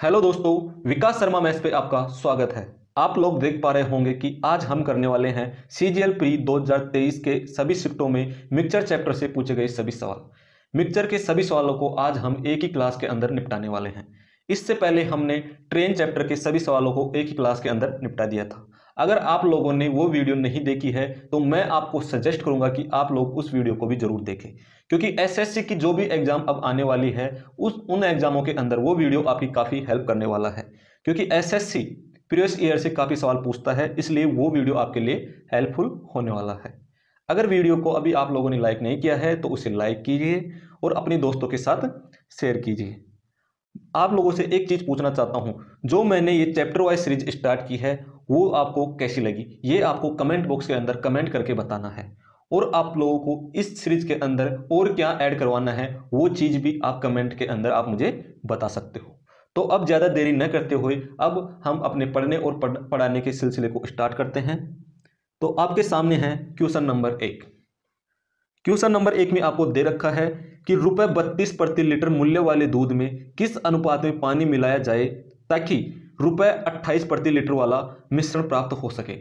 Hello दोस्तों, विकास Sharma maths पे आपका स्वागत है। आप लोग देख पा रहे होंगे कि आज हम करने वाले हैं सीजीएल प्री 2023 के सभी शिफ्टों में मिक्सचर चैप्टर से पूछे गए सभी सवाल। मिक्सचर के सभी सवालों को आज हम एक ही क्लास के अंदर निपटाने वाले हैं। इससे पहले हमने ट्रेन चैप्टर के सभी सवालों को एक ही क्लास के अंदर निपटा दिया था। अगर आप लोगों ने वो वीडियो नहीं देखी है तो मैं आपको सजेस्ट करूंगा कि आप लोग उस वीडियो को भी जरूर देखें, क्योंकि एसएससी की जो भी एग्जाम अब आने वाली है उन एग्जामों के अंदर वो वीडियो आपकी काफ़ी हेल्प करने वाला है। क्योंकि एसएससी प्रीवियस ईयर से काफ़ी सवाल पूछता है, इसलिए वो वीडियो आपके लिए हेल्पफुल होने वाला है। अगर वीडियो को अभी आप लोगों ने लाइक नहीं किया है तो उसे लाइक कीजिए और अपने दोस्तों के साथ शेयर कीजिए। आप लोगों से एक चीज पूछना चाहता हूं, जो मैंने ये चैप्टर वाइज सीरीज स्टार्ट की है वो आपको कैसी लगी, ये आपको कमेंट बॉक्स के अंदर कमेंट करके बताना है। और आप लोगों को इस सीरीज के अंदर और क्या ऐड करवाना है वो चीज भी आप कमेंट के अंदर आप मुझे बता सकते हो। तो अब ज्यादा देरी न करते हुए अब हम अपने पढ़ने और पढ़ाने के सिलसिले को स्टार्ट करते हैं। तो आपके सामने है क्वेश्चन नंबर 1। क्वेश्चन नंबर 1 में आपको दे रखा है कि ₹32 प्रति लीटर मूल्य वाले दूध में किस अनुपात में पानी मिलाया जाए ताकि ₹28 प्रति लीटर वाला मिश्रण प्राप्त हो सके।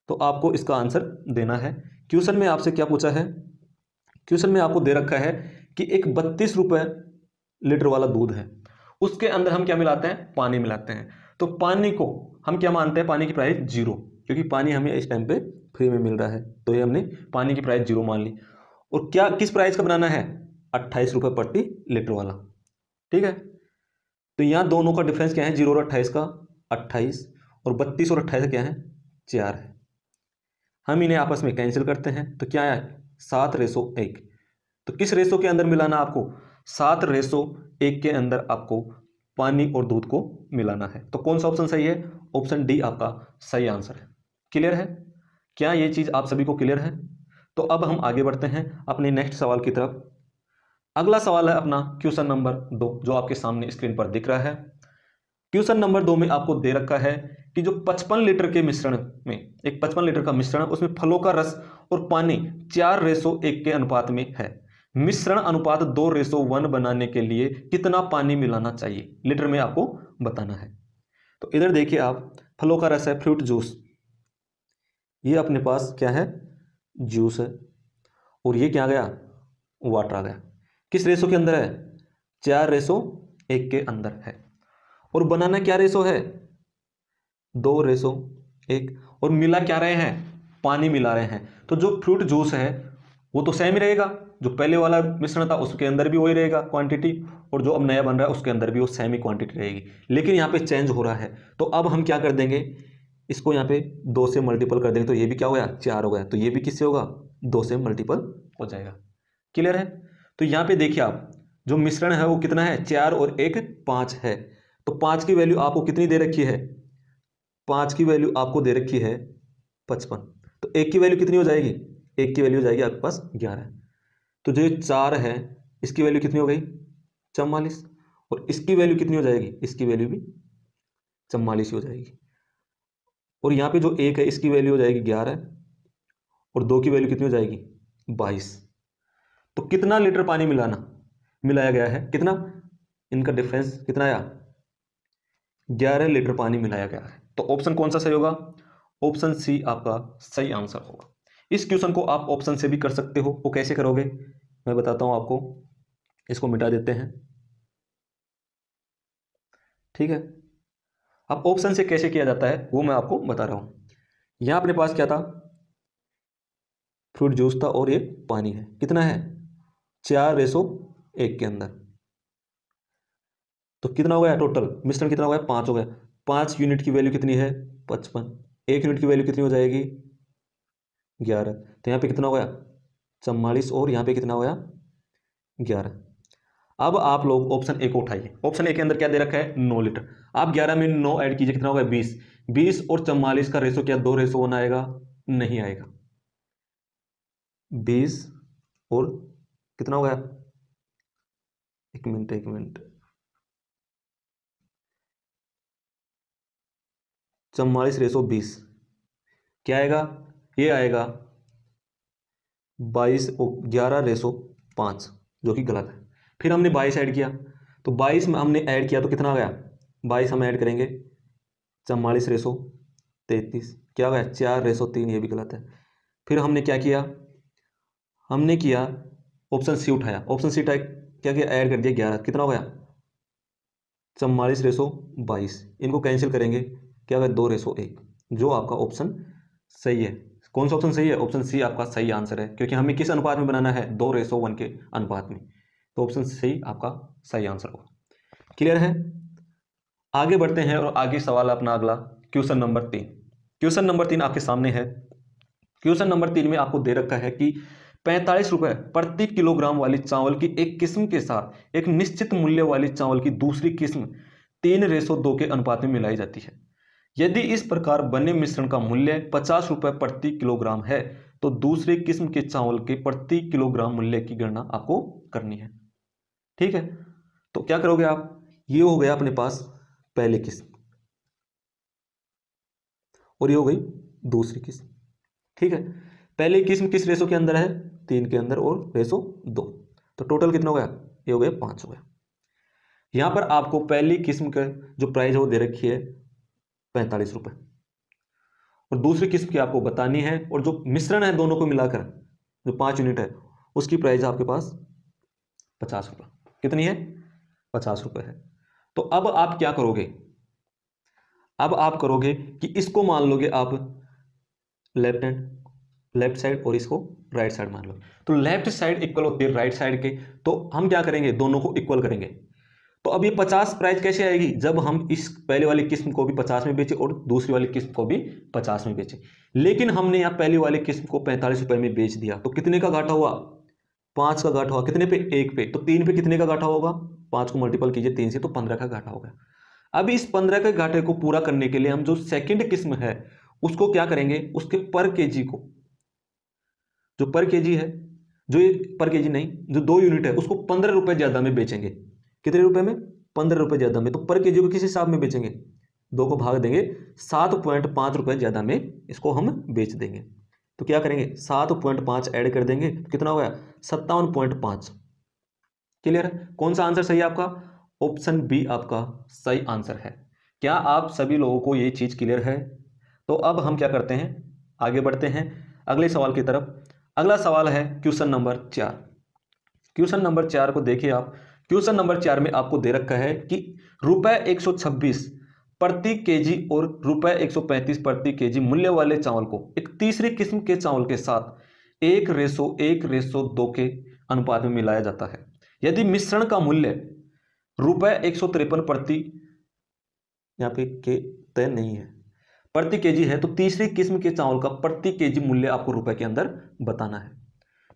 तो आपको इसका आंसर देना है। क्वेश्चन में आपसे क्या पूछा है, क्वेश्चन में आपको दे रखा है कि एक 32 रुपए लीटर वाला दूध है, उसके अंदर हम क्या मिलाते हैं, पानी मिलाते हैं। तो पानी को हम क्या मानते हैं, पानी की प्राइस 0, क्योंकि पानी हमें इस टाइम पे फ्री में मिल रहा है, तो ये हमने पानी की प्राइस 0 मान ली। और क्या किस प्राइस का बनाना है, 28 रुपये प्रति लीटर वाला। ठीक है, तो यहाँ दोनों का डिफरेंस क्या है, 0 और 28 का, 28 और 32 और 28 क्या है, 4 है। हम इन्हें आपस में कैंसिल करते हैं तो क्या है, 7:1। तो किस रेशो के अंदर मिलाना आपको, 7:1 के अंदर आपको पानी और दूध को मिलाना है। तो कौन सा ऑप्शन सही है, ऑप्शन डी आपका सही आंसर है। क्लियर है, क्या ये चीज आप सभी को क्लियर है। तो अब हम आगे बढ़ते हैं अपने नेक्स्ट सवाल की तरफ। अगला सवाल है अपना क्वेश्चन नंबर 2, जो आपके सामने स्क्रीन पर दिख रहा है। क्वेश्चन नंबर 2 में आपको दे रखा है कि जो 55 लीटर के मिश्रण में, एक 55 लीटर का मिश्रण, उसमें फलों का रस और पानी 4:1 के अनुपात में है। मिश्रण अनुपात 2:1 बनाने के लिए कितना पानी मिलाना चाहिए, लीटर में आपको बताना है। तो इधर देखिए आप, फलों का रस है, फ्रूट जूस, ये अपने पास क्या है, जूस है, और ये क्या आ गया, वाटर आ गया। किस रेशो के अंदर है, 4:1 के अंदर है। और बनाना क्या रेशो है, 2:1। और मिला क्या रहे हैं, पानी मिला रहे हैं। तो जो फ्रूट जूस है वो तो सेम ही रहेगा, जो पहले वाला मिश्रण था उसके अंदर भी वही रहेगा क्वांटिटी, और जो अब नया बन रहा है उसके अंदर भी वो सेम ही क्वांटिटी रहेगी। लेकिन यहाँ पे चेंज हो रहा है, तो अब हम क्या कर देंगे, इसको यहाँ पे 2 से मल्टीपल कर देंगे, तो ये भी क्या हो गया, 4 हो गया। तो ये भी किससे होगा, 2 से मल्टीपल हो जाएगा। क्लियर है। तो यहाँ पे देखिए आप, जो मिश्रण है वो कितना है, 4 और 1 5 है। तो 5 की वैल्यू आपको कितनी दे रखी है, 5 की वैल्यू आपको दे रखी है 55। तो 1 की वैल्यू कितनी हो जाएगी, 1 की वैल्यू हो जाएगी आपके पास 11। तो जो 4 है इसकी वैल्यू कितनी हो गई, 44। और इसकी वैल्यू कितनी हो जाएगी, इसकी वैल्यू भी 44 ही हो जाएगी। और यहाँ पे जो 1 है इसकी वैल्यू हो जाएगी 11, और 2 की वैल्यू कितनी हो जाएगी, 22। तो कितना लीटर पानी मिलाया गया है, कितना, इनका डिफरेंस कितना आया, 11 लीटर पानी मिलाया गया है। तो ऑप्शन कौन सा सही होगा, ऑप्शन सी आपका सही आंसर होगा। इस क्वेश्चन को आप ऑप्शन से भी कर सकते हो, वो कैसे करोगे मैं बताता हूं आपको। इसको मिटा देते हैं, ठीक है। अब ऑप्शन से कैसे किया जाता है वो मैं आपको बता रहा हूं। यहां अपने पास क्या था, फ्रूट जूस था, और ये पानी है, कितना है, 4:1 के अंदर। तो कितना हो गया टोटल मिश्रण, कितना हो गया, 5 हो गया। 5 यूनिट की वैल्यू कितनी है, 55। 1 यूनिट की वैल्यू कितनी हो जाएगी, 11। तो यहाँ पे कितना हो गया, 44, और यहाँ पे कितना हो गया, 11। अब आप लोग ऑप्शन ए को उठाइए। ऑप्शन ए के अंदर क्या दे रखा है, 9 लीटर। आप 11 में 9 ऐड कीजिए, कितना होगा, 20। 20 और 44 का रेशो क्या 2:1 आएगा, नहीं आएगा। 20 और कितना हो गया, एक मिनट, 44:20 क्या आएगा, ये आएगा 22 और 11:5, जो कि गलत है। फिर हमने 22 ऐड किया, तो 22 में हमने ऐड किया तो कितना आ गया, 22 हम ऐड करेंगे 44/33, क्या हो गया 4/3, ये भी गलत है। फिर हमने क्या किया, हमने किया ऑप्शन सी उठाया, ऑप्शन सी उठाया, क्या किया, ऐड कर दिया 11, कितना हो गया 44/22, इनको कैंसिल करेंगे, क्या होगा 2/1, जो आपका ऑप्शन सही है। कौन सा ऑप्शन सही है, ऑप्शन सी आपका सही आंसर है, क्योंकि हमें किस अनुपात में बनाना है, 2/1 के अनुपात में, तो ऑप्शन सी आपका सही आंसर होगा। क्लियर है, आगे बढ़ते हैं और आगे सवाल अपना अगला क्वेश्चन नंबर 3। क्वेश्चन नंबर 3 आपके सामने है। क्वेश्चन नंबर 3 में आपको दे रखा है कि 45 रुपए प्रति किलोग्राम वाली चावल की एक किस्म के साथ एक निश्चित मूल्य वाली चावल की दूसरी किस्म 3/2 के अनुपात में मिलाई जाती है। यदि इस प्रकार बने मिश्रण का मूल्य 50 रुपए प्रति किलोग्राम है तो दूसरी किस्म के चावल के प्रति किलोग्राम मूल्य की गणना आपको करनी है। ठीक है, तो क्या करोगे आप, ये हो गया अपने पास पहली किस्म और ये हो गई दूसरी किस्म। ठीक है, पहली किस्म किस रेशो के अंदर है, 3 के अंदर, और रेशो 2, तो टोटल कितना हो गया, ये हो गया 5 हो गया। यहां पर आपको पहली किस्म का जो प्राइस है वो दे रखी है 45 रुपए, और दूसरी किस्म की आपको बतानी है, और जो मिश्रण है दोनों को मिलाकर जो 5 यूनिट है उसकी प्राइस आपके पास 50 रुपए, कितनी है 50 रुपए है। तो अब आप क्या करोगे, अब आप करोगे कि इसको मान लोगे आप लेफ्ट साइड और इसको राइट साइड मान लो, तो लेफ्ट साइड इक्वल होती है राइट साइड के, तो हम क्या करेंगे दोनों को इक्वल करेंगे। तो अब ये 50 प्राइस कैसे आएगी, जब हम इस पहले वाली किस्म को भी 50 में बेचे और दूसरी वाली किस्म को भी 50 में बेचे, लेकिन हमने यहाँ पहली वाली किस्म को 45 रुपए में बेच दिया, तो कितने का घाटा हुआ, 5 का घाटा हुआ, कितने पे, 1 पे, तो 3 पे कितने का घाटा होगा, 5 को मल्टीपल कीजिए 3 से, तो 15 का घाटा होगा। अब इस 15 के घाटे को पूरा करने के लिए हम जो सेकंड किस्म है उसको क्या करेंगे, उसके पर केजी को, जो पर केजी है, जो ये पर केजी नहीं, जो 2 यूनिट है उसको 15 रुपए ज्यादा में बेचेंगे, कितने रुपए में, 15 रुपए ज्यादा में, तो पर केजी को किस हिसाब में बेचेंगे, 2 को भाग देंगे, 7.5 रुपए ज्यादा में इसको हम बेच देंगे। तो क्या करेंगे 7.5 ऐड कर देंगे, तो कितना हो गया 57.5। क्लियर है, कौन सा आंसर सही है आपका, ऑप्शन बी आपका सही आंसर है। क्या आप सभी लोगों को ये चीज क्लियर है, तो अब हम क्या करते हैं, आगे बढ़ते हैं अगले सवाल की तरफ। अगला सवाल है क्वेश्चन नंबर 4। क्वेश्चन नंबर 4 को देखिए आप, क्वेश्चन नंबर 4 में आपको दे रखा है कि ₹126 प्रति केजी और ₹135 प्रति केजी मूल्य वाले चावल को एक तीसरी किस्म के चावल के साथ 1:1:2 के अनुपात में मिलाया जाता है। यदि मिश्रण का मूल्य ₹153 प्रति, यहाँ पे के तय नहीं है, प्रति केजी है, तो तीसरी किस्म के चावल का प्रति केजी मूल्य आपको रुपए के अंदर बताना है।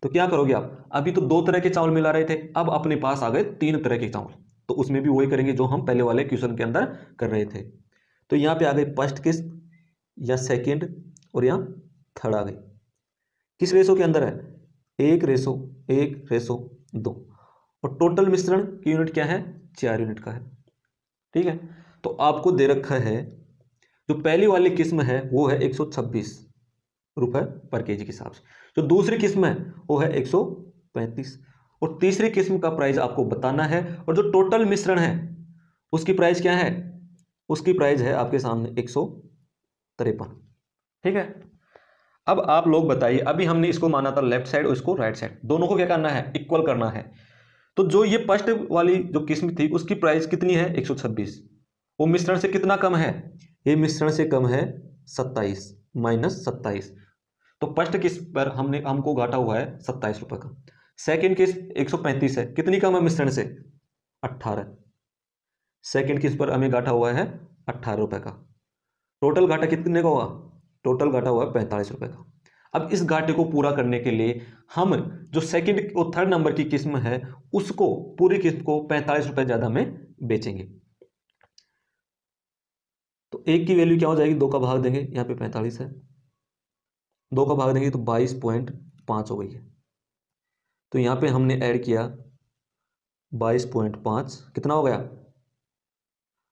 तो क्या करोगे आप, अभी तो 2 तरह के चावल मिला रहे थे, अब अपने पास आ गए 3 तरह के चावल, तो उसमें भी वही करेंगे जो हम पहले वाले क्वेश्चन के अंदर कर रहे थे। तो यहाँ पे आ गई फर्स्ट किस्म या सेकंड, और यहाँ थर्ड आ गई, किस रेशो के अंदर है, 1:1:2, और टोटल मिश्रण की यूनिट क्या है, 4 यूनिट का है। ठीक है, तो आपको दे रखा है जो पहली वाली किस्म है वो है 126 रुपए पर केजी के हिसाब से, जो दूसरी किस्म है वो है 135, और तीसरी किस्म का प्राइस आपको बताना है, और जो टोटल मिश्रण है उसकी प्राइस क्या है, उसकी प्राइस है आपके सामने 153। ठीक है, अब आप लोग बताइए, अभी हमने इसको माना था लेफ्ट साइड और इसको राइट साइड, दोनों को क्या करना है, इक्वल करना है। तो जो ये फर्स्ट वाली जो किस्म थी उसकी प्राइस कितनी है 126, वो मिश्रण से कितना कम है, ये मिश्रण से कम है 27 -27, तो फर्स्ट किस्म पर हमको घाटा हुआ है 27 रुपए का। सेकंड किस्म 135 है, कितनी कम है मिश्रण से, 18। सेकंड किस्म पर हमें घाटा हुआ है 18 रुपए का। टोटल घाटा कितने का हुआ, टोटल घाटा हुआ है 45 रुपए का। अब इस घाटे को पूरा करने के लिए हम जो सेकंड और थर्ड नंबर की किस्म है उसको, पूरी किस्म को 45 रुपए ज्यादा में बेचेंगे। तो एक की वैल्यू क्या हो जाएगी, 2 का भाग देंगे, यहाँ पे 45 है, 2 का भाग देंगे तो 22.5 हो गई है। तो यहाँ पे हमने ऐड किया 22.5, कितना हो गया,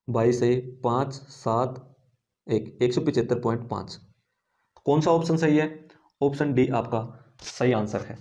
22 से 5 7 1 175.5। कौन सा ऑप्शन सही है, ऑप्शन डी आपका सही आंसर है।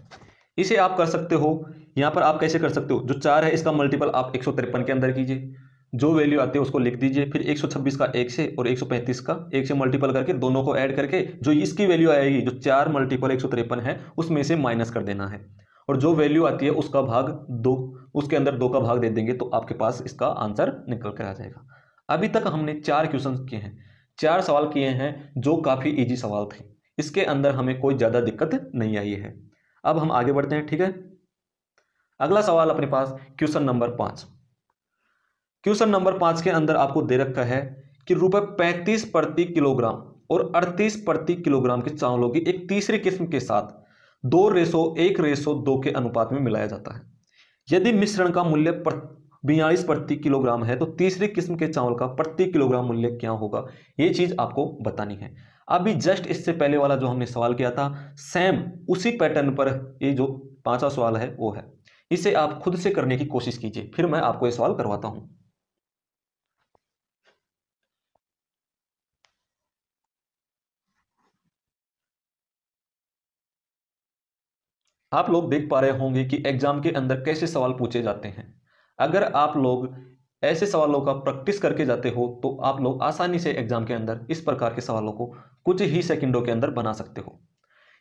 इसे आप कर सकते हो यहाँ पर आप कैसे कर सकते हो, जो 4 है इसका मल्टीपल आप 153 के अंदर कीजिए, जो वैल्यू आती है उसको लिख दीजिए, फिर 126 का 1 से और 135 का 1 से मल्टीपल करके दोनों को ऐड करके जो इसकी वैल्यू आएगी, जो 4 मल्टीपल 153 है उसमें से माइनस कर देना है, और जो वैल्यू आती है उसका भाग 2, उसके अंदर 2 का भाग दे देंगे तो आपके पास इसका आंसर निकल कर आ जाएगा। अभी तक हमने 4 क्वेश्चन किए हैं, 4 सवाल किए हैं जो काफ़ी इजी सवाल थे, इसके अंदर हमें कोई ज़्यादा दिक्कत नहीं आई है। अब हम आगे बढ़ते हैं, ठीक है। अगला सवाल अपने पास क्वेश्चन नंबर 5। क्वेश्चन नंबर 5 के अंदर आपको दे रखा है कि ₹35 प्रति किलोग्राम और 38 प्रति किलोग्राम के चावलों की एक तीसरी किस्म के साथ 2:1:2 के अनुपात में मिलाया जाता है। यदि मिश्रण का मूल्य 42 प्रति किलोग्राम है तो तीसरी किस्म के चावल का प्रति किलोग्राम मूल्य क्या होगा, ये चीज आपको बतानी है। अभी जस्ट इससे पहले वाला जो हमने सवाल किया था, सेम उसी पैटर्न पर ये जो 5वां सवाल है वो है। इसे आप खुद से करने की कोशिश कीजिए, फिर मैं आपको ये सवाल करवाता हूं। आप लोग देख पा रहे होंगे कि एग्जाम के अंदर कैसे सवाल पूछे जाते हैं। अगर आप लोग ऐसे सवालों का प्रैक्टिस करके जाते हो तो आप लोग आसानी से एग्जाम के अंदर इस प्रकार के सवालों को कुछ ही सेकंडों के अंदर बना सकते हो।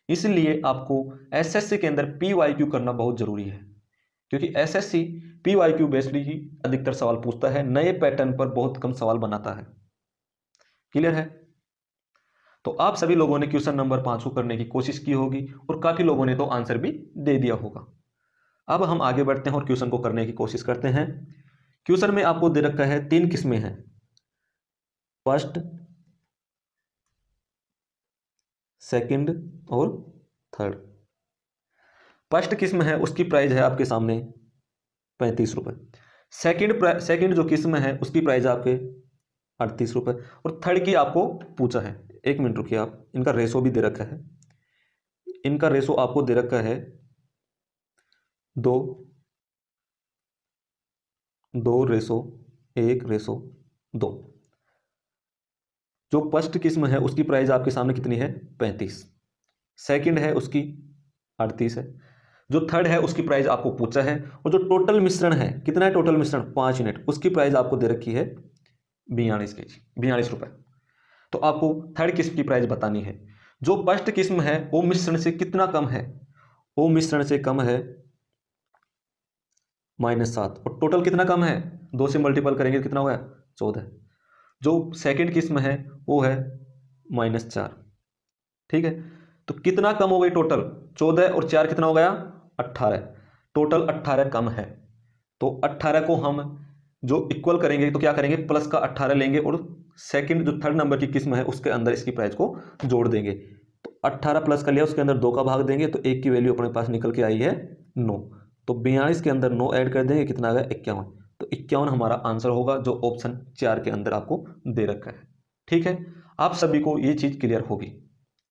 इसलिए आपको एसएससी के अंदर पीवाईक्यू करना बहुत जरूरी है, क्योंकि एसएससी पीवाईक्यू बेस्ड ही अधिकतर सवाल पूछता है, नए पैटर्न पर बहुत कम सवाल बनाता है। क्लियर है? तो आप सभी लोगों ने क्वेश्चन नंबर 5 को करने की कोशिश की होगी और काफी लोगों ने तो आंसर भी दे दिया होगा। अब हम आगे बढ़ते हैं और क्वेश्चन को करने की कोशिश करते हैं। क्वेश्चन में आपको दे रखा है 3 किस्में हैं, फर्स्ट, सेकंड और थर्ड। फर्स्ट किस्म है उसकी प्राइस है आपके सामने 35 रुपये। सेकंड जो किस्म है उसकी प्राइस आपके 38 रुपये, और थर्ड की आपको पूछा है। 1 मिनट रुकिए, आप इनका रेशो भी दे रखा है, इनका रेशो आपको दे रखा है 2:1:2। जो फर्स्ट किस्म है उसकी प्राइस आपके सामने कितनी है 35, सेकंड है उसकी 38 है, जो थर्ड है उसकी प्राइस आपको पूछा है, और जो टोटल मिश्रण है, कितना है टोटल मिश्रण 5 यूनिट, उसकी प्राइस आपको दे रखी है 42 रुपए। तो आपको थर्ड किस्म की प्राइस बतानी है। जो फर्स्ट किस्म है वो मिश्रण से कितना कम है, वो मिश्रण से कम है -7, और टोटल कितना कम है 2 से मल्टीपल करेंगे कितना हुआ 14। जो सेकंड किस्म है वो है -4। ठीक है, तो कितना कम हो गई टोटल 14 और 4 कितना हो गया 18, टोटल 18 कम है। तो 18 को हम जो इक्वल करेंगे तो क्या करेंगे, प्लस का 18 लेंगे और सेकंड जो थर्ड नंबर की किस्म है उसके अंदर इसकी प्राइस को जोड़ देंगे। तो 18 प्लस कर लिया, उसके अंदर 2 का भाग देंगे तो 1 की वैल्यू अपने पास निकल के आई है 9। तो 42 के अंदर 9 ऐड कर देंगे, कितना आ गया 51। तो 51 हमारा आंसर होगा, जो ऑप्शन 4 के अंदर आपको दे रखा है। ठीक है, आप सभी को ये चीज क्लियर होगी।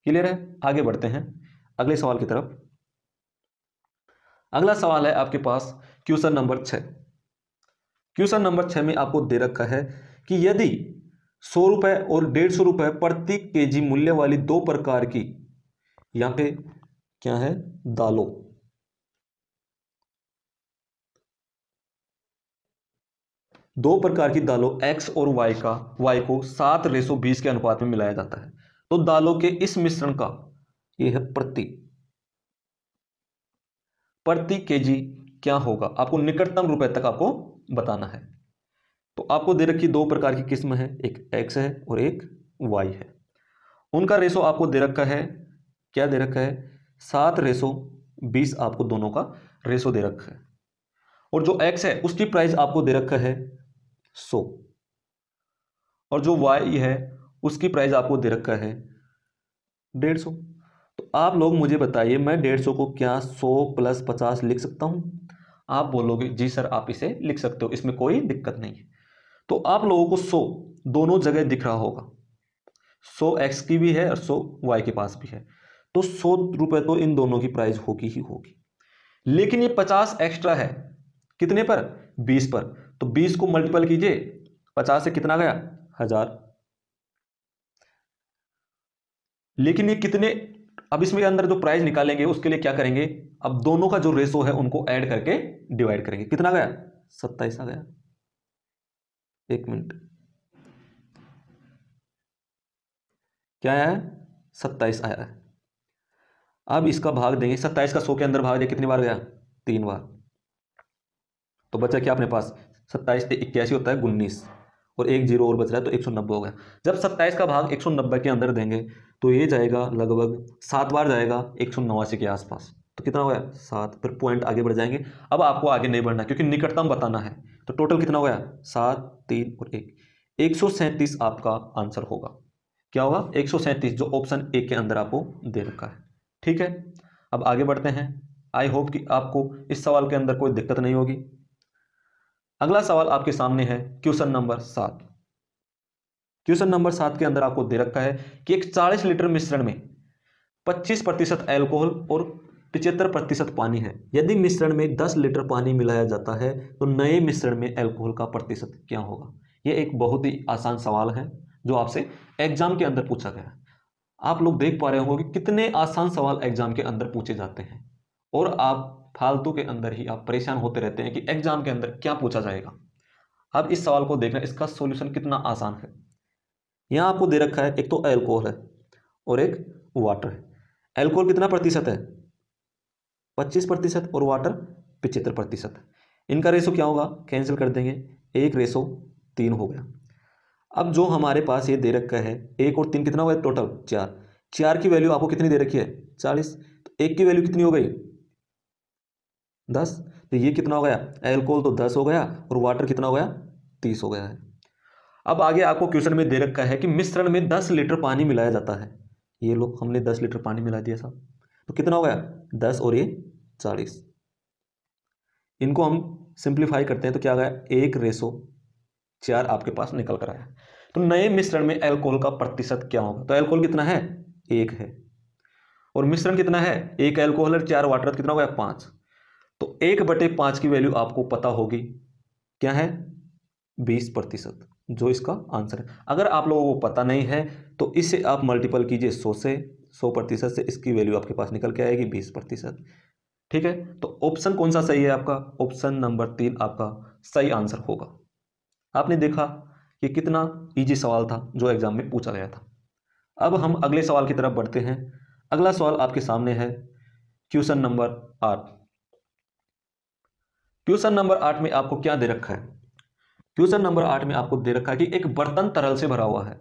क्लियर है? आगे बढ़ते हैं अगले सवाल की तरफ। अगला सवाल है आपके पास क्वेश्चन नंबर 6। क्वेश्चन नंबर 6 में आपको दे रखा है कि यदि 100 रुपए और 150 रुपए प्रति केजी मूल्य वाली 2 प्रकार की, यहां पे क्या है, दालों, दो प्रकार की दालों X और Y को 7:20 के अनुपात में मिलाया जाता है, तो दालों के इस मिश्रण का, ये है प्रति केजी क्या होगा, आपको निकटतम रुपए तक आपको बताना है। तो आपको दे रखी 2 प्रकार की किस्म है, एक X है और एक Y है। उनका रेशो आपको दे रखा है, क्या दे रखा है 7:20 आपको दोनों का रेशो दे रखा है, और जो X है उसकी प्राइस आपको दे रखा है 100, और जो Y है उसकी प्राइस आपको दे रखा है 150। तो आप लोग मुझे बताइए, मैं 150 को क्या 100 + 50 लिख सकता हूं? आप बोलोगे जी सर आप इसे लिख सकते हो, इसमें कोई दिक्कत नहीं है। तो आप लोगों को 100 दोनों जगह दिख रहा होगा, 100 X की भी है और 100 Y के पास भी है, तो 100 रुपए तो इन दोनों की प्राइस होगी ही होगी। लेकिन ये 50 एक्स्ट्रा है, कितने पर 20 पर, तो 20 को मल्टीपल कीजिए 50 से, कितना गया 1000। लेकिन ये कितने, अब इसमें अंदर जो प्राइस निकालेंगे उसके लिए क्या करेंगे, अब दोनों का जो रेशो है उनको ऐड करके डिवाइड करेंगे। कितना गया? 27 आ गया। एक मिनट, क्या आया है? 27 आया है। अब इसका भाग देंगे, 27 का 100 के अंदर भाग दे, कितनी बार गया? 3 बार। तो बचा क्या अपने पास? 27 से 81 होता है 19, और एक जीरो और बच रहा है तो 190 हो गया। जब 27 का भाग 190 के अंदर देंगे तो ये जाएगा लगभग 7 बार जाएगा 189 के आसपास। तो कितना हो गया? 7। फिर पॉइंट आगे बढ़ जाएंगे। अब आपको आगे नहीं बढ़ना क्योंकि निकटतम बताना है। तो टोटल कितना हो गया? 7, 3 और 1, 137 आपका आंसर होगा। क्या होगा? 137, जो ऑप्शन ए के अंदर आपको दे रखा है। ठीक है, अब आगे बढ़ते हैं। आई होप कि आपको इस सवाल के अंदर कोई दिक्कत नहीं होगी। अगला सवाल आपके सामने है क्वेश्चन नंबर 7। क्वेश्चन नंबर 7 के अंदर आपको दे रखा है कि एक 40 लीटर मिश्रण में 25% अल्कोहल और 75% पानी है। यदि मिश्रण में 10 लीटर पानी मिलाया जाता है तो नए मिश्रण में अल्कोहल का प्रतिशत क्या होगा? यह एक बहुत ही आसान सवाल है जो आपसे एग्जाम के अंदर पूछा गया है। आप लोग देख पा रहे होंगे कितने आसान सवाल एग्जाम के अंदर पूछे जाते हैं, और आप फालतू के अंदर ही आप परेशान होते रहते हैं कि एग्जाम के अंदर क्या पूछा जाएगा। अब इस सवाल को देखना, इसका सॉल्यूशन कितना आसान है। यहां आपको दे रखा है एक तो अल्कोहल है और एक वाटर है। अल्कोहल कितना प्रतिशत है? 25% और वाटर 75%। इनका रेशो क्या होगा? कैंसिल कर देंगे, 1:3 हो गया। अब जो हमारे पास ये दे रखा है 1 और 3 कितना हो गया टोटल? 4। 4 की वैल्यू आपको कितनी दे रखी है? 40। तो 1 की वैल्यू कितनी हो गई? 10। तो ये कितना हो गया? अल्कोहल तो 10 हो गया और वाटर कितना हो गया? 30 हो गया है। अब आगे आपको क्वेश्चन में दे रखा है कि मिश्रण में 10 लीटर पानी मिलाया जाता है। ये लो, हमने 10 लीटर पानी मिला दिया साहब। तो कितना हो गया? 10 और ये 40। इनको हम सिंप्लीफाई करते हैं तो क्या आ गया? 1:4 आपके पास निकल कर आया। तो नए मिश्रण में अल्कोहल का प्रतिशत क्या होगा? तो अल्कोहल कितना है? 1 है, और मिश्रण कितना है? 1 अल्कोहल और 4 वाटर, कितना हो गया? 5। तो 1/5 की वैल्यू आपको पता होगी, क्या है? 20%, जो इसका आंसर है। अगर आप लोगों को पता नहीं है तो इसे आप मल्टीपल कीजिए 100 से, 100% से, इसकी वैल्यू आपके पास निकल के आएगी 20%। ठीक है, तो ऑप्शन कौन सा सही है आपका? ऑप्शन नंबर 3 आपका सही आंसर होगा। आपने देखा कि कितना इजी सवाल था जो एग्जाम में पूछा गया था। अब हम अगले सवाल की तरफ बढ़ते हैं। अगला सवाल आपके सामने है क्वेश्चन नंबर 8। क्वेश्चन नंबर 8 में आपको क्या दे रखा है? क्वेश्चन नंबर 8 में आपको दे रखा है कि एक बर्तन तरल से भरा हुआ है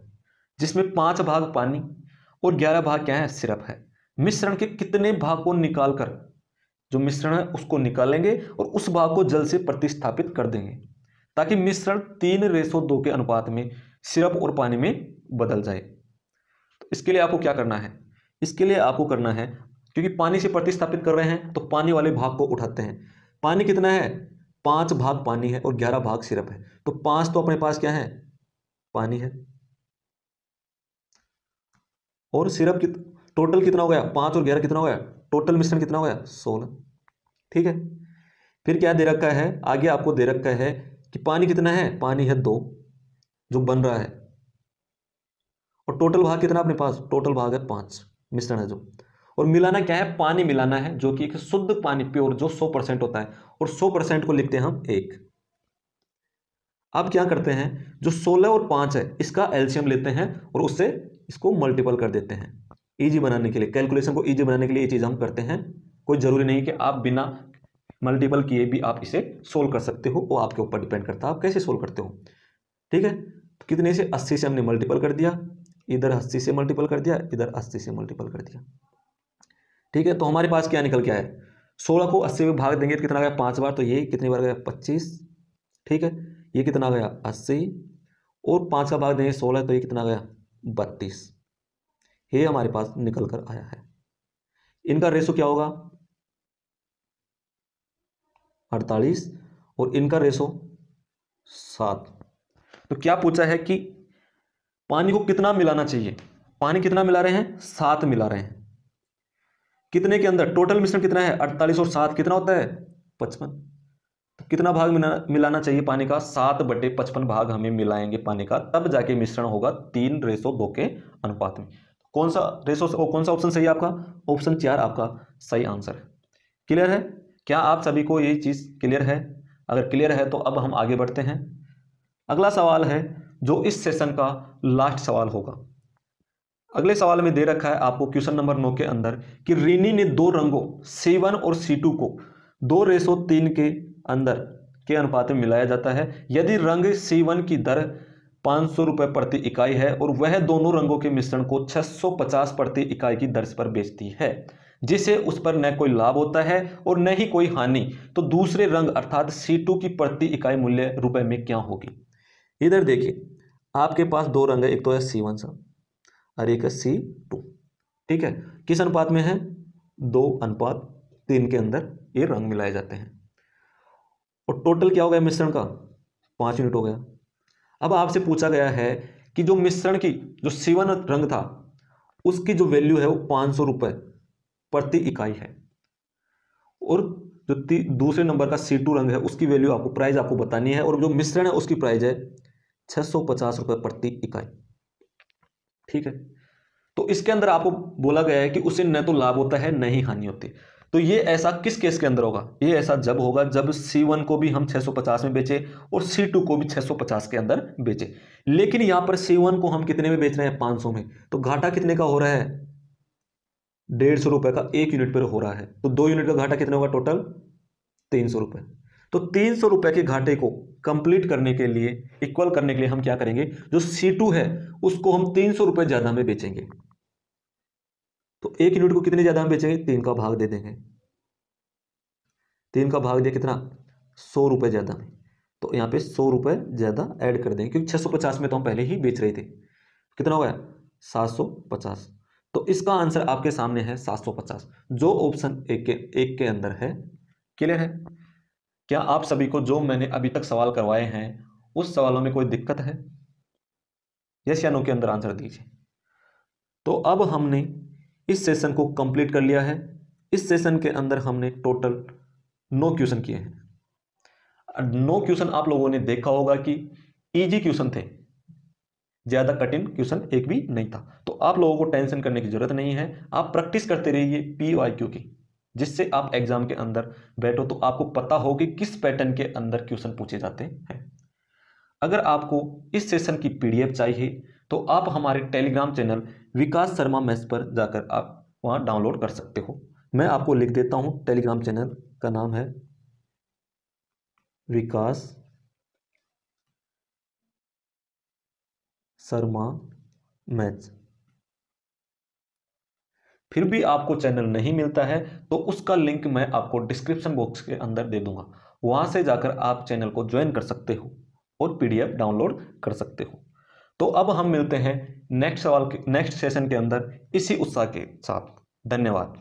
जिसमें 5 भाग पानी और 11 भाग क्या है? सिरप है। मिश्रण के कितने भाग को निकालकर, जो मिश्रण है उसको निकालेंगे और उस भाग को जल से प्रतिस्थापित कर देंगे ताकि मिश्रण 3:2 के अनुपात में सिरप और पानी में बदल जाए। तो इसके लिए आपको क्या करना है? इसके लिए आपको करना है, क्योंकि पानी से प्रतिस्थापित कर रहे हैं तो पानी वाले भाग को उठाते हैं। पानी कितना है? 5 भाग पानी है और 11 भाग सिरप है। तो 5 तो अपने पास क्या है? पानी है, और सिरप टोटल कितना हो गया? 5 और 11 कितना हो गया? टोटल मिश्रण कितना हो गया? 16। ठीक है, फिर क्या दे रखा है? आगे आपको दे रखा है कि पानी कितना है? पानी है 2 जो बन रहा है, और टोटल भाग कितना अपने पास? टोटल भाग है 5 मिश्रण है जो, और मिलाना क्या है? पानी मिलाना है, जो कि एक शुद्ध पानी प्योर जो 100% होता है, और 100% को लिखते हैं हम 1। अब क्या करते हैं? जो 16 और 5 है इसका एलसीएम लेते हैं और उससे इसको मल्टीपल कर देते हैं। इजी बनाने के लिए, कैलकुलेशन को इजी बनाने के लिए ये चीज़ हम करते हैं। कोई ज़रूरी नहीं कि आप बिना मल्टीपल किए भी आप इसे सोल्व कर सकते हो, वो आपके ऊपर डिपेंड करता है आप कैसे सोल्व करते हो। ठीक है, तो कितने से? 80 से हमने मल्टीपल कर दिया, इधर 80 से मल्टीपल कर दिया, इधर 80 से मल्टीपल कर दिया। ठीक है, तो हमारे पास क्या निकल के आया? 16 को 80 में भाग देंगे तो कितना गया? 5 बार। तो ये कितनी बार गया? 25। ठीक है, ये कितना गया? 80, और 5 का भाग देंगे 16, तो ये कितना गया? 32। ये हमारे पास निकल कर आया है। इनका रेशो क्या होगा? 48, और इनका रेशो 7। तो क्या पूछा है कि पानी को कितना मिलाना चाहिए? पानी कितना मिला रहे हैं? 7 मिला रहे हैं। कितने के अंदर? टोटल मिश्रण कितना है? 48 और 7 कितना होता है? 55। तो कितना भाग मिलाना चाहिए पानी का? 7/55 भाग हमें मिलाएंगे पानी का, तब जाके मिश्रण होगा 3:2 के अनुपात में। कौन सा रेशो, कौन सा ऑप्शन सही है आपका? ऑप्शन 4 आपका सही आंसर है। क्लियर है? क्या आप सभी को ये चीज़ क्लियर है? अगर क्लियर है तो अब हम आगे बढ़ते हैं। अगला सवाल है जो इस सेशन का लास्ट सवाल होगा। अगले सवाल में दे रखा है आपको क्वेश्चन नंबर 9 के अंदर कि रीनी ने दो रंगों C1 और C2 को 2:3 के अंदर के अनुपात में मिलाया जाता है यदि रंग C1 की दर 500 रुपये प्रति इकाई है और वह दोनों रंगों के मिश्रण को 650 प्रति इकाई की दर पर बेचती है, जिसे उस पर न कोई लाभ होता है और न ही कोई हानि, तो दूसरे रंग अर्थात C2 की प्रति इकाई मूल्य रुपए में क्या होगी। इधर देखिए, आपके पास दो रंग है, एक तो है C1 सा और एक है C2। ठीक है, किस अनुपात में है? 2:3 के अंदर ये रंग मिलाए जाते हैं और टोटल क्या हो गया मिश्रण का? 5 यूनिट हो गया। अब आपसे पूछा गया है कि जो मिश्रण की जो C1 रंग था उसकी जो वैल्यू है वो 500 रुपये प्रति इकाई है और जो दूसरे नंबर का C2 रंग है उसकी वैल्यू आपको प्राइस आपको बतानी है और जो मिश्रण है उसकी प्राइस है 650 रुपये प्रति इकाई। ठीक है, तो इसके अंदर आपको बोला गया है कि उसे न तो लाभ होता है न ही हानि होती। तो ये ऐसा किस केस के अंदर होगा? ये ऐसा जब होगा जब C1 को भी हम 650 में बेचे और C2 को भी 650 के अंदर बेचे। लेकिन यहां पर C1 को हम कितने में बेच रहे हैं? 500 में। तो घाटा कितने का हो रहा है? 150 रुपए का 1 यूनिट पर हो रहा है। तो 2 यूनिट का घाटा कितना होगा? टोटल 300 रुपए। तो 300 रुपए के घाटे को कंप्लीट करने के लिए, इक्वल करने के लिए हम क्या करेंगे? जो C2 है उसको हम 300 रुपए ज्यादा में बेचेंगे। तो 1 यूनिट को कितने ज्यादा में बेचेंगे? 3 का भाग दे देंगे। 3 का भाग दिया कितना? 100 रुपए ज्यादा में। तो यहाँ पे 100 रुपए ज्यादा ऐड कर देंगे क्योंकि 650 में तो हम पहले ही बेच रहे थे। कितना हो गया? 750। तो इसका आंसर आपके सामने है 750, जो ऑप्शन एक के अंदर है। क्लियर है? क्या आप सभी को जो मैंने अभी तक सवाल करवाए हैं उस सवालों में कोई दिक्कत है? यस या नो के अंदर आंसर दीजिए। तो अब हमने इस सेशन को कंप्लीट कर लिया है। इस सेशन के अंदर हमने टोटल 9 क्वेश्चन किए हैं। 9 क्वेश्चन आप लोगों ने देखा होगा कि इजी क्वेश्चन थे, ज्यादा कठिन क्वेश्चन एक भी नहीं था। तो आप लोगों को टेंशन करने की जरूरत नहीं है। आप प्रैक्टिस करते रहिए PYQ की, जिससे आप एग्जाम के अंदर बैठो तो आपको पता हो कि किस पैटर्न के अंदर क्वेश्चन पूछे जाते हैं। अगर आपको इस सेशन की PDF चाहिए तो आप हमारे टेलीग्राम चैनल विकास शर्मा मैथ्स पर जाकर आप वहां डाउनलोड कर सकते हो। मैं आपको लिख देता हूं, टेलीग्राम चैनल का नाम है विकास शर्मा मैथ्स। फिर भी आपको चैनल नहीं मिलता है तो उसका लिंक मैं आपको डिस्क्रिप्शन बॉक्स के अंदर दे दूंगा, वहां से जाकर आप चैनल को ज्वाइन कर सकते हो और PDF डाउनलोड कर सकते हो। तो अब हम मिलते हैं नेक्स्ट सेशन के अंदर इसी उत्साह के साथ। धन्यवाद।